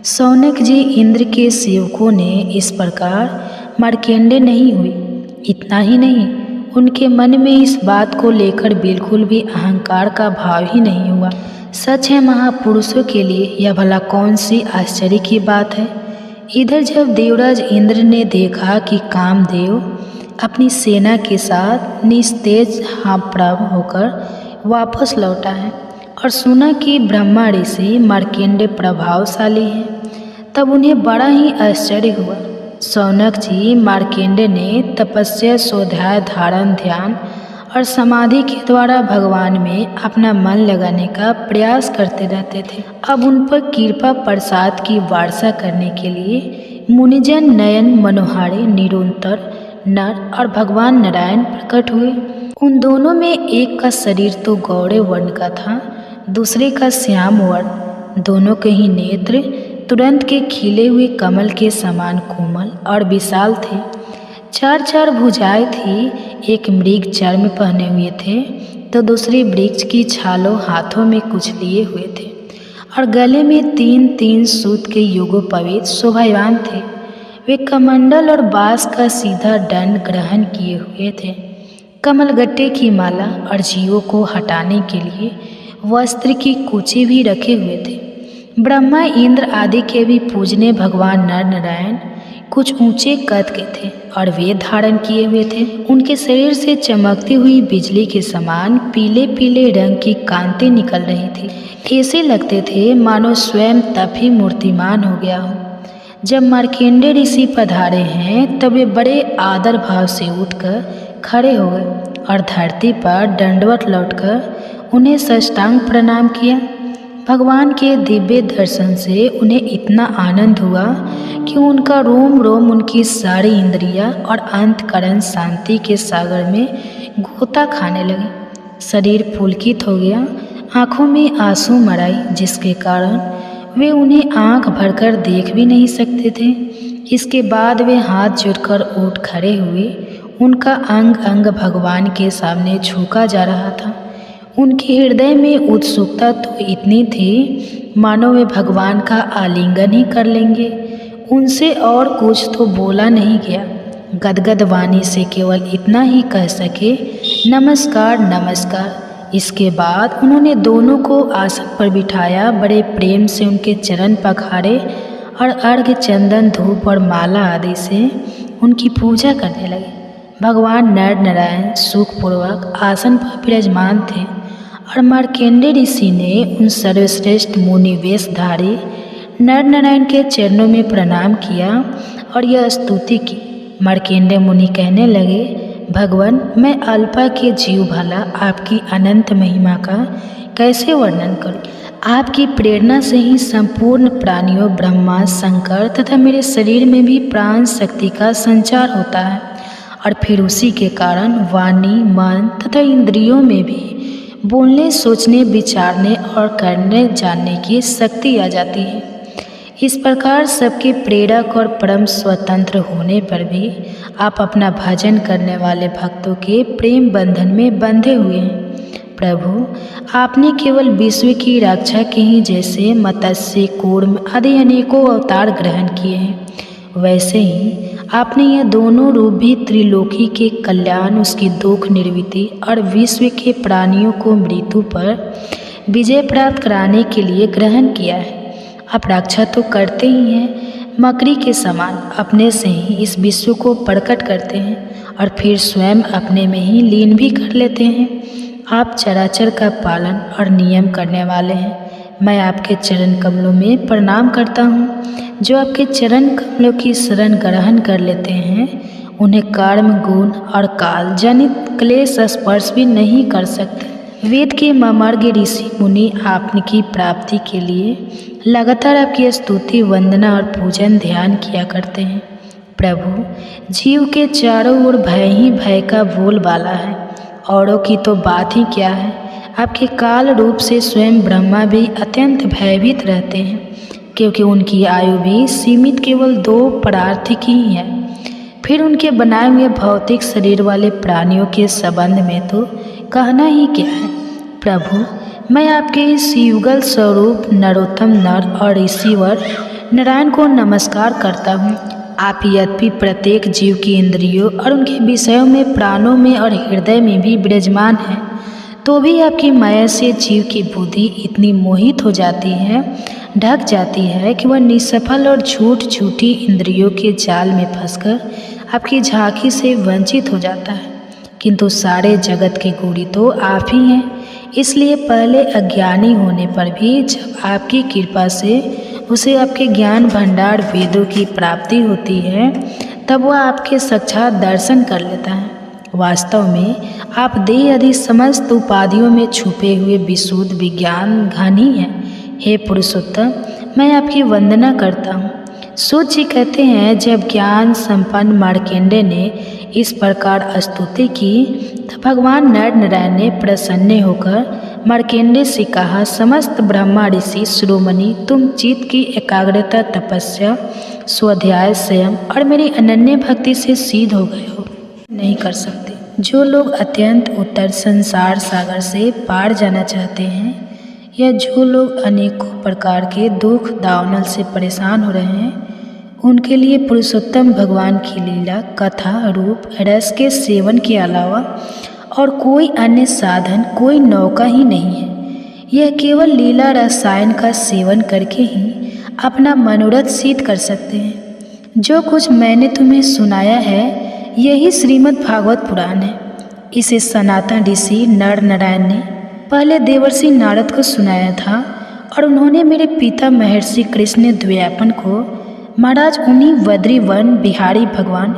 शौनक जी इंद्र के सेवकों ने इस प्रकार मार्कंडेय नहीं हुई। इतना ही नहीं, उनके मन में इस बात को लेकर बिल्कुल भी अहंकार का भाव ही नहीं हुआ। सच है, महापुरुषों के लिए यह भला कौन सी आश्चर्य की बात है। इधर जब देवराज इंद्र ने देखा कि कामदेव अपनी सेना के साथ निस्तेज हावभाव होकर वापस लौटा है और सुना कि ब्रह्मा ऋषि मार्कंडेय प्रभावशाली हैं, तब उन्हें बड़ा ही आश्चर्य हुआ। शौनक जी मार्कंडेय ने तपस्या, स्वाध्याय, धारण, ध्यान और समाधि के द्वारा भगवान में अपना मन लगाने का प्रयास करते रहते थे। अब उन पर कृपा प्रसाद की वर्षा करने के लिए मुनिजन नयन मनोहारे निरंतर नर और भगवान नारायण प्रकट हुए। उन दोनों में एक का शरीर तो गौरे वर्ण का था, दूसरे का श्याम वर्ण। दोनों के ही नेत्र तुरंत के खिले हुए कमल के समान कोमल और विशाल थे। 4 भुजाएं थी। एक मृग चर्म पहने हुए थे तो दूसरी वृक्ष की छालों हाथों में कुछ लिए हुए थे और गले में 3 सूत के युगोपवीत शोभायमान थे। वे कमंडल और बांस का सीधा दंड ग्रहण किए हुए थे। कमलगट्टे की माला और जीवों को हटाने के लिए वस्त्र की कूचे भी रखे हुए थे। ब्रह्मा, इंद्र आदि के भी पूजने भगवान नर नारायण कुछ ऊंचे कद के थे और वेद धारण किए हुए थे। उनके शरीर से चमकती हुई बिजली के समान पीले पीले रंग की कांति निकल रही थी। ऐसे लगते थे मानो स्वयं तब ही मूर्तिमान हो गया हो। जब मार्कंडेय ऋषि पधारे हैं तब वे बड़े आदर भाव से उठकर खड़े हो गए और धरती पर दंडवत लौटकर उन्हें साष्टांग प्रणाम किया। भगवान के दिव्य दर्शन से उन्हें इतना आनंद हुआ कि उनका रोम रोम, उनकी सारी इंद्रियां और अंतकरण शांति के सागर में गोता खाने लगे। शरीर पुलकित हो गया, आंखों में आंसू मराई, जिसके कारण वे उन्हें आंख भरकर देख भी नहीं सकते थे। इसके बाद वे हाथ जोड़कर उठ खड़े हुए। उनका अंग अंग भगवान के सामने झुका जा रहा था। उनके हृदय में उत्सुकता तो इतनी थी मानो वे भगवान का आलिंगन ही कर लेंगे। उनसे और कुछ तो बोला नहीं गया। गदगद वाणी से केवल इतना ही कह सके, नमस्कार नमस्कार। इसके बाद उन्होंने दोनों को आसन पर बिठाया, बड़े प्रेम से उनके चरण पखारे और अर्घ्य, चंदन, धूप और माला आदि से उनकी पूजा करने लगे। भगवान नर नारायण सुखपूर्वक आसन पर विराजमान थे और मार्कंडेय ऋषि ने उन सर्वश्रेष्ठ मुनि वेशधारी नर नारायण के चरणों में प्रणाम किया और यह स्तुति की। मार्कंडेय मुनि कहने लगे, भगवान, मैं अल्पा के जीव भला आपकी अनंत महिमा का कैसे वर्णन करूं। आपकी प्रेरणा से ही संपूर्ण प्राणियों, ब्रह्मा, शंकर तथा मेरे शरीर में भी प्राण शक्ति का संचार होता है और फिर उसी के कारण वाणी, मन तथा इंद्रियों में भी बोलने, सोचने, विचारने और करने जानने की शक्ति आ जाती है। इस प्रकार सबके प्रेरक और परम स्वतंत्र होने पर भी आप अपना भजन करने वाले भक्तों के प्रेम बंधन में बंधे हुए हैं। प्रभु, आपने केवल विश्व की रक्षा के ही जैसे मत्स्य, कूर्म आदि अनेकों अवतार ग्रहण किए हैं, वैसे ही आपने यह दोनों रूप भी त्रिलोकी के कल्याण, उसकी दुख निवृत्ति और विश्व के प्राणियों को मृत्यु पर विजय प्राप्त कराने के लिए ग्रहण किया है। आप रक्षा तो करते ही हैं, मकड़ी के समान अपने से ही इस विश्व को प्रकट करते हैं और फिर स्वयं अपने में ही लीन भी कर लेते हैं। आप चराचर का पालन और नियम करने वाले हैं। मैं आपके चरण कमलों में प्रणाम करता हूँ। जो आपके चरण कमलों की शरण ग्रहण कर लेते हैं, उन्हें कर्म, गुण और काल जनित क्लेश स्पर्श भी नहीं कर सकते। वेद के मर्मज्ञ ऋषि मुनि आपकी प्राप्ति के लिए लगातार आपकी स्तुति, वंदना और पूजन ध्यान किया करते हैं। प्रभु, जीव के चारों ओर भय ही भय का बोलबाला है, औरों की तो बात ही क्या है। आपके काल रूप से स्वयं ब्रह्मा भी अत्यंत भयभीत रहते हैं, क्योंकि उनकी आयु भी सीमित केवल 2 परार्थिक ही है। फिर उनके बनाए हुए भौतिक शरीर वाले प्राणियों के संबंध में तो कहना ही क्या है। प्रभु, मैं आपके इस युगल स्वरूप नरोत्तम नर और ईश्वर नारायण को नमस्कार करता हूँ। आप यद्यपि प्रत्येक जीव की इंद्रियों और उनके विषयों में, प्राणों में और हृदय में भी विराजमान हैं, तो भी आपकी माया से जीव की बुद्धि इतनी मोहित हो जाती है, ढक जाती है कि वह निष्फल और झूठी इंद्रियों के जाल में फंसकर आपकी झांकी से वंचित हो जाता है। किंतु सारे जगत के गुरु तो आप ही हैं, इसलिए पहले अज्ञानी होने पर भी जब आपकी कृपा से उसे आपके ज्ञान भंडार वेदों की प्राप्ति होती है, तब वह आपके साक्षात दर्शन कर लेता है। वास्तव में आप देह आदि समस्त उपाधियों में छुपे हुए विशुद्ध विज्ञान घन ही हैं। हे पुरुषोत्तम, मैं आपकी वंदना करता हूँ। सूत जी कहते हैं, जब ज्ञान संपन्न मार्कंडेय ने इस प्रकार स्तुति की, तब भगवान नर नारायण ने प्रसन्न होकर मार्कंडेय से कहा, समस्त ब्रह्मा ऋषि शिरोमणि, तुम चित्त की एकाग्रता, तपस्या, स्वाध्याय, संयम और मेरी अनन्य भक्ति से सिद्ध हो गए हो। नहीं कर सकते। जो लोग अत्यंत उत्तर संसार सागर से पार जाना चाहते हैं, या जो लोग अनेकों प्रकार के दुख दावनल से परेशान हो रहे हैं, उनके लिए पुरुषोत्तम भगवान की लीला, कथा, रूप, रस के सेवन के अलावा और कोई अन्य साधन, कोई नौका ही नहीं है। यह केवल लीला रसायन का सेवन करके ही अपना मनोरथ सिद्ध कर सकते हैं। जो कुछ मैंने तुम्हें सुनाया है यही श्रीमद् भागवत पुराण है। इसे सनातन ऋषि नर नारायण ने पहले देवर्षि नारद को सुनाया था और उन्होंने मेरे पिता महर्षि कृष्ण द्वैपायन को महाराज उन्हीं बद्रीवन बिहारी भगवान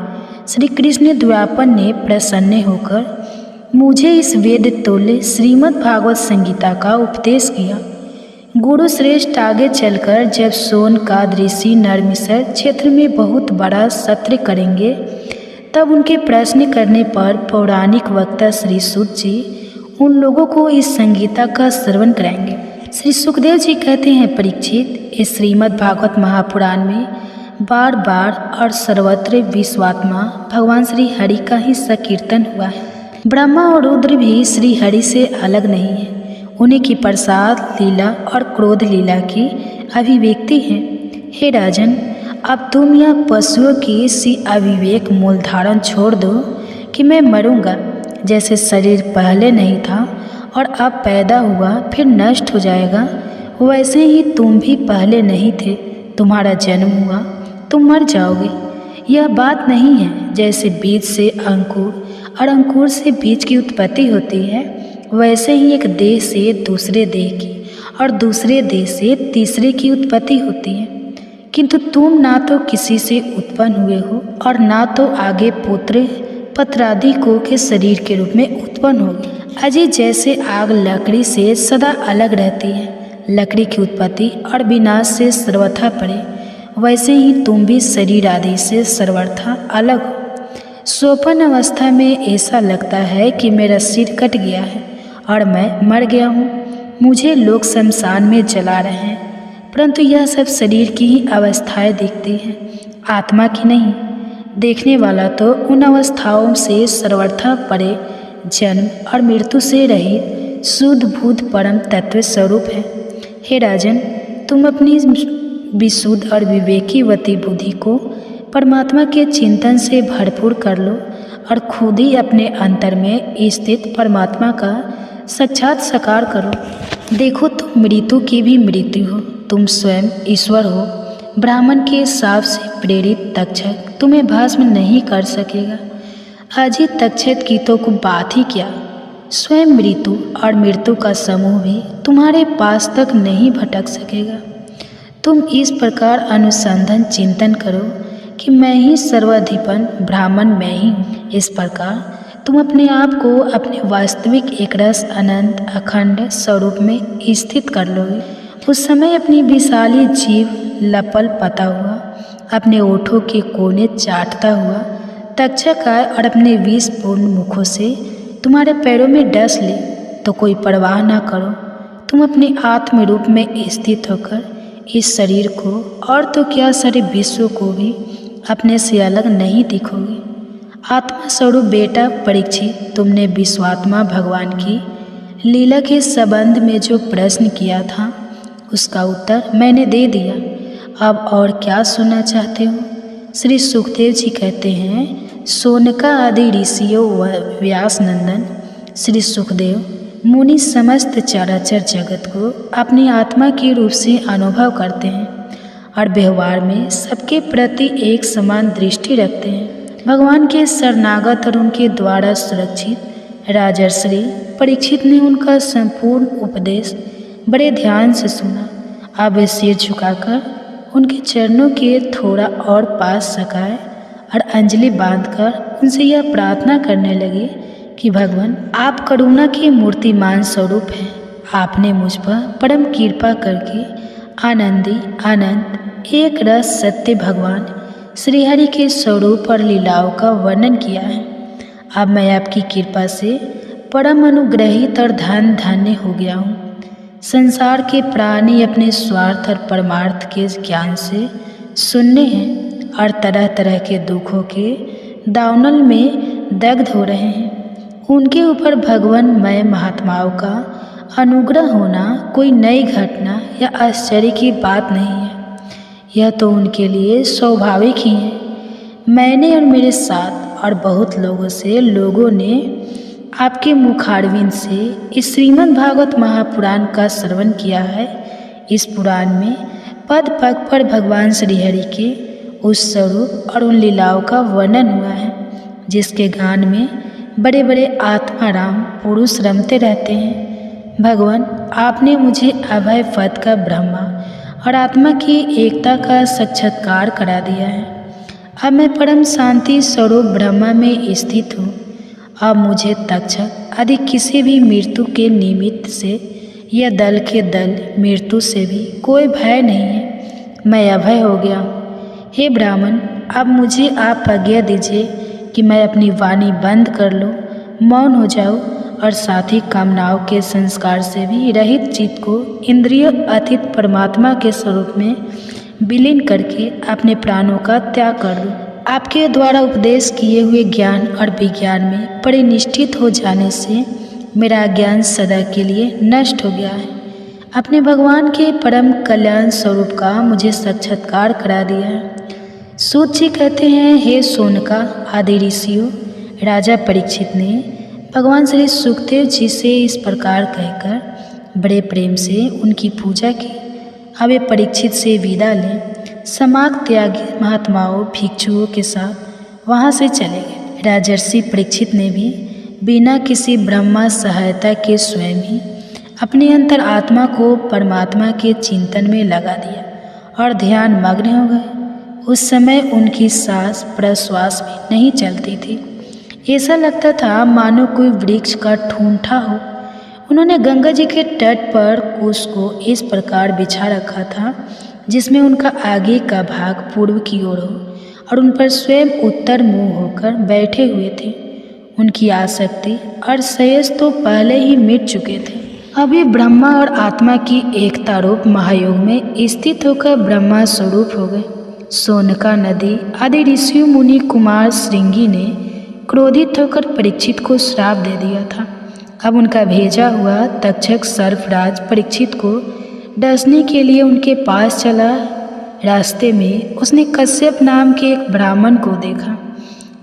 श्री कृष्ण द्वैपायन ने प्रसन्न होकर मुझे इस वेद तुल्य श्रीमद् भागवत संगीता का उपदेश किया। गुरु श्रेष्ठ आगे चलकर जब सोनकाद ऋषि नरमिसर क्षेत्र में बहुत बड़ा सत्र करेंगे तब उनके प्रश्न करने पर पौराणिक वक्ता श्री सुत जी उन लोगों को इस संगीता का श्रवण कराएंगे। श्री सुखदेव जी कहते हैं, परीक्षित, इस श्रीमद् भागवत महापुराण में बार बार और सर्वत्र विश्वात्मा भगवान श्री हरि का ही संकीर्तन हुआ है। ब्रह्मा और रुद्र भी श्री हरि से अलग नहीं है। उन्हीं की प्रसाद लीला और क्रोध लीला की अभिव्यक्ति है। हे राजन, अब तुम यह पशुओं की सी अविवेक मूलधारण छोड़ दो कि मैं मरूंगा। जैसे शरीर पहले नहीं था और अब पैदा हुआ फिर नष्ट हो जाएगा, वैसे ही तुम भी पहले नहीं थे, तुम्हारा जन्म हुआ, तुम मर जाओगे। यह बात नहीं है जैसे बीज से अंकुर और अंकुर से बीज की उत्पत्ति होती है, वैसे ही एक देह से दूसरे देह की और दूसरे देह से तीसरे की उत्पत्ति होती है। किंतु तुम ना तो किसी से उत्पन्न हुए हो और ना तो आगे पुत्र पत्रादि को के शरीर के रूप में उत्पन्न होगे। अजय जैसे आग लकड़ी से सदा अलग रहती है, लकड़ी की उत्पत्ति और विनाश से सर्वथा परे, वैसे ही तुम भी शरीर आदि से सर्वथा अलग हो। स्वप्न अवस्था में ऐसा लगता है कि मेरा सिर कट गया है और मैं मर गया हूँ। मुझे लोग शमशान में जला रहे हैं, परंतु यह सब शरीर की ही अवस्थाएं दिखती हैं, आत्मा की नहीं। देखने वाला तो उन अवस्थाओं से सर्वथा परे जन्म और मृत्यु से रहित शुद्ध बुद्ध परम तत्व स्वरूप है। हे राजन, तुम अपनी विशुद्ध और विवेकीवती बुद्धि को परमात्मा के चिंतन से भरपूर कर लो और खुद ही अपने अंतर में स्थित परमात्मा का साक्षात्कार करो। देखो, तुम मृत्यु की भी मृत्यु हो, तुम स्वयं ईश्वर हो। ब्राह्मण के शाप से प्रेरित तक्षक तुम्हें भस्म नहीं कर सकेगा। अजित तक्षक की तो कोई बात ही क्या, स्वयं मृत्यु और मृत्यु का समूह भी तुम्हारे पास तक नहीं भटक सकेगा। तुम इस प्रकार अनुसंधान चिंतन करो कि मैं ही सर्वाधिपन ब्राह्मण मैं ही हूँ। इस प्रकार तुम अपने आप को अपने वास्तविक एक रस अनंत अखंड स्वरूप में स्थित कर लोगे। उस समय अपनी विशाली जीव लपल पता हुआ अपने ओठों के कोने चाटता हुआ तक्षक आए और अपने विषपूर्ण मुखों से तुम्हारे पैरों में डस ले तो कोई परवाह ना करो। तुम अपने आत्म रूप में स्थित होकर इस शरीर को और तो क्या सारे विश्व को भी अपने से अलग नहीं दिखोगे। आत्मा स्वरूप बेटा परीक्षित, तुमने विश्वात्मा भगवान की लीला के संबंध में जो प्रश्न किया था उसका उत्तर मैंने दे दिया। अब और क्या सुनना चाहते हो? श्री सुखदेव जी कहते हैं, सोनका आदि ऋषियों व व्यास नंदन श्री सुखदेव मुनि समस्त चराचर जगत को अपनी आत्मा के रूप से अनुभव करते हैं और व्यवहार में सबके प्रति एक समान दृष्टि रखते हैं। भगवान के शरणागत और उनके द्वारा सुरक्षित राजर्षि परीक्षित ने उनका संपूर्ण उपदेश बड़े ध्यान से सुना। अब वे सिर झुकाकर उनके चरणों के थोड़ा और पास सकाए और अंजलि बांधकर उनसे यह प्रार्थना करने लगे कि भगवान, आप करुणा के मूर्तिमान स्वरूप हैं। आपने मुझ पर परम कृपा करके आनंदी अनंत एक रस सत्य भगवान श्रीहरि के स्वरूप और लीलाओं का वर्णन किया है। अब मैं आपकी कृपा से परम अनुग्रहित और धन धन्य हो गया हूँ। संसार के प्राणी अपने स्वार्थ और परमार्थ के ज्ञान से शून्य हैं और तरह तरह के दुखों के दावनल में दग्ध हो रहे हैं। उनके ऊपर भगवानमय महात्माओं का अनुग्रह होना कोई नई घटना या आश्चर्य की बात नहीं है। यह तो उनके लिए स्वाभाविक ही है। मैंने और मेरे साथ और बहुत लोगों ने आपके मुखारविंद से इस श्रीमद् भागवत महापुराण का श्रवण किया है। इस पुराण में पद पग पर भगवान श्रीहरि के उस स्वरूप और उन लीलाओं का वर्णन हुआ है, जिसके गान में बड़े बड़े आत्माराम पुरुष रमते रहते हैं। भगवान, आपने मुझे अभय पद का ब्रह्मा और आत्मा की एकता का साक्षात्कार करा दिया है। अब मैं परम शांति स्वरूप ब्रह्मा में स्थित हूँ। अब मुझे तक्षक आदि किसी भी मृत्यु के निमित्त से या दल के दल मृत्यु से भी कोई भय नहीं है। मैं अभय हो गया हूँ। हे ब्राह्मण, अब मुझे आप आज्ञा दीजिए कि मैं अपनी वाणी बंद कर लूँ, मौन हो जाऊँ और साथ ही कामनाओं के संस्कार से भी रहित चित्त को इंद्रिय अतीत परमात्मा के स्वरूप में विलीन करके अपने प्राणों का त्याग कर दूँ। आपके द्वारा उपदेश किए हुए ज्ञान और विज्ञान में परिनिष्ठित हो जाने से मेरा ज्ञान सदा के लिए नष्ट हो गया है। अपने भगवान के परम कल्याण स्वरूप का मुझे साक्षात्कार करा दिया है। सूत जी कहते हैं, हे सोनका आदि ऋषियों, राजा परीक्षित ने भगवान श्री सुखदेव जी से इस प्रकार कहकर बड़े प्रेम से उनकी पूजा की। अब वे परीक्षित से विदा लें समाग त्यागी महात्माओं भिक्षुओं के साथ वहाँ से चले गए। राजर्षि परीक्षित ने भी बिना किसी ब्रह्मा सहायता के स्वयं ही अपने अंतर आत्मा को परमात्मा के चिंतन में लगा दिया और ध्यान मग्न हो गए। उस समय उनकी सांस प्रश्वास भी नहीं चलती थी। ऐसा लगता था मानो कोई वृक्ष का ठूंठा हो। उन्होंने गंगा जी के तट पर कुश को इस प्रकार बिछा रखा था जिसमें उनका आगे का भाग पूर्व की ओर हो और उन पर स्वयं उत्तर मुँह होकर बैठे हुए थे। उनकी आसक्ति और श्रेयस तो पहले ही मिट चुके थे। अभी ब्रह्मा और आत्मा की एकता रूप महायोग में स्थित होकर ब्रह्मा स्वरूप हो गए। सोनका नदी आदि ऋषि मुनि कुमार श्रृंगी ने क्रोधित होकर परीक्षित को श्राप दे दिया था। अब उनका भेजा हुआ तक्षक सर्पराज परीक्षित को डसने के लिए उनके पास चला। रास्ते में उसने कश्यप नाम के एक ब्राह्मण को देखा।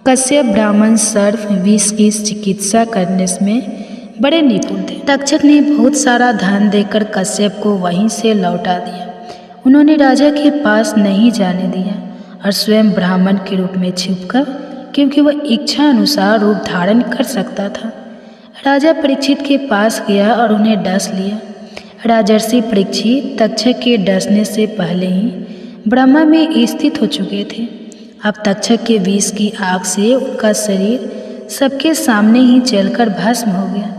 कश्यप ब्राह्मण सर्प विष की चिकित्सा करने में बड़े निपुण थे। तक्षक ने बहुत सारा धन देकर कश्यप को वहीं से लौटा दिया। उन्होंने राजा के पास नहीं जाने दिया और स्वयं ब्राह्मण के रूप में छिपकर, क्योंकि वह इच्छा अनुसार रूप धारण कर सकता था, राजा परीक्षित के पास गया और उन्हें डस लिया। राजर्षि परीक्षित तक्षक के डसने से पहले ही ब्रह्मा में स्थित हो चुके थे। अब तक्षक के विष की आग से उनका शरीर सबके सामने ही जलकर भस्म हो गया।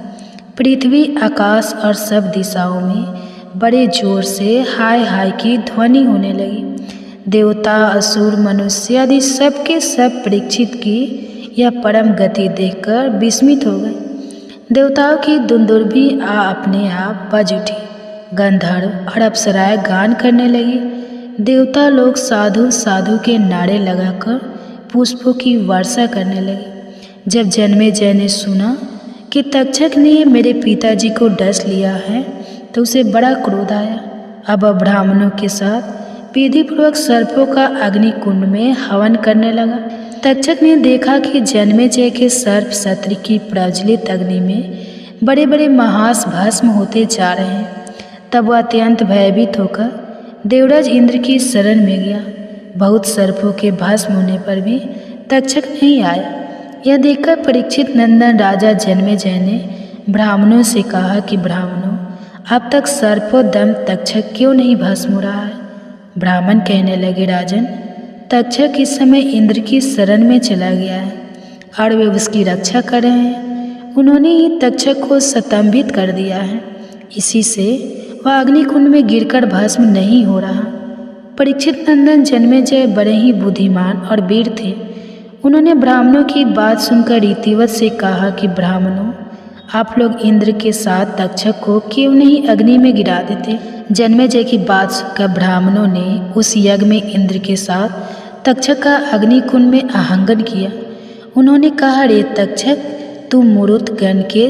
पृथ्वी, आकाश और सब दिशाओं में बड़े जोर से हाय हाय की ध्वनि होने लगी। देवता, असुर, मनुष्य आदि सबके सब परीक्षित की यह परम गति देखकर विस्मित हो गए। देवताओं की दुंदुर्भी अपने आप बज उठी। गंधर्व और अप्सराएं गान करने लगी। देवता लोग साधु साधु के नारे लगाकर पुष्पों की वर्षा करने लगे। जब जन्मेजय ने सुना कि तक्षक ने मेरे पिताजी को डस लिया है तो उसे बड़ा क्रोध आया। अब ब्राह्मणों के साथ विधिपूर्वक सर्पों का अग्निकुंड में हवन करने लगा। तक्षक ने देखा कि जन्मेजय के सर्प सत्र की प्रज्वलित अग्नि में बड़े बड़े महास भस्म होते जा रहे हैं। तब वह अत्यंत भयभीत होकर देवराज इंद्र की शरण में गया। बहुत सर्पों के भस्म होने पर भी तक्षक नहीं आया। यह देखकर परीक्षित नंदन राजा जन्मेजय ने ब्राह्मणों से कहा कि ब्राह्मणों, अब तक सर्पोदम तक्षक क्यों नहीं भस्म हो रहा है? ब्राह्मण कहने लगे, राजन, तक्षक इस समय इंद्र की शरण में चला गया है और वे उसकी रक्षा कर रहे हैं। उन्होंने ही तक्षक को स्तंभित कर दिया है, इसी से वह अग्निकुंड में गिरकर भस्म नहीं हो रहा। परीक्षित नंदन जन्मेजय बड़े ही बुद्धिमान और वीर थे। उन्होंने ब्राह्मणों की बात सुनकर रीतिवत से कहा कि ब्राह्मणों, आप लोग इंद्र के साथ तक्षक को क्यों नहीं अग्नि में गिरा देते? जन्मेजय की बात सुनकर ब्राह्मणों ने उस यज्ञ में इंद्र के साथ तक्षक का अग्निकुंड में आहंगन किया। उन्होंने कहा, रे तक्षक, तुम मुरुत गण के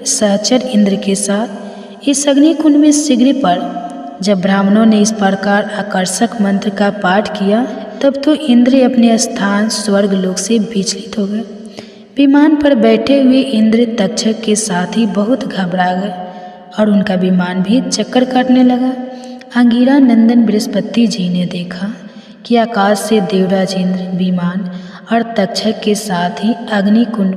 सहचर इंद्र के साथ इस अग्निकुंड में शीघ्र पड़। जब ब्राह्मणों ने इस प्रकार आकर्षक मंत्र का पाठ किया तब तो इंद्र अपने स्थान स्वर्गलोक से विचलित हो गए। विमान पर बैठे हुए इंद्र तक्षक के साथ ही बहुत घबरा गए और उनका विमान भी चक्कर काटने लगा। अंगिरा नंदन बृहस्पति जी ने देखा कि आकाश से देवराज इंद्र विमान और तक्षक के साथ ही अग्निकुंड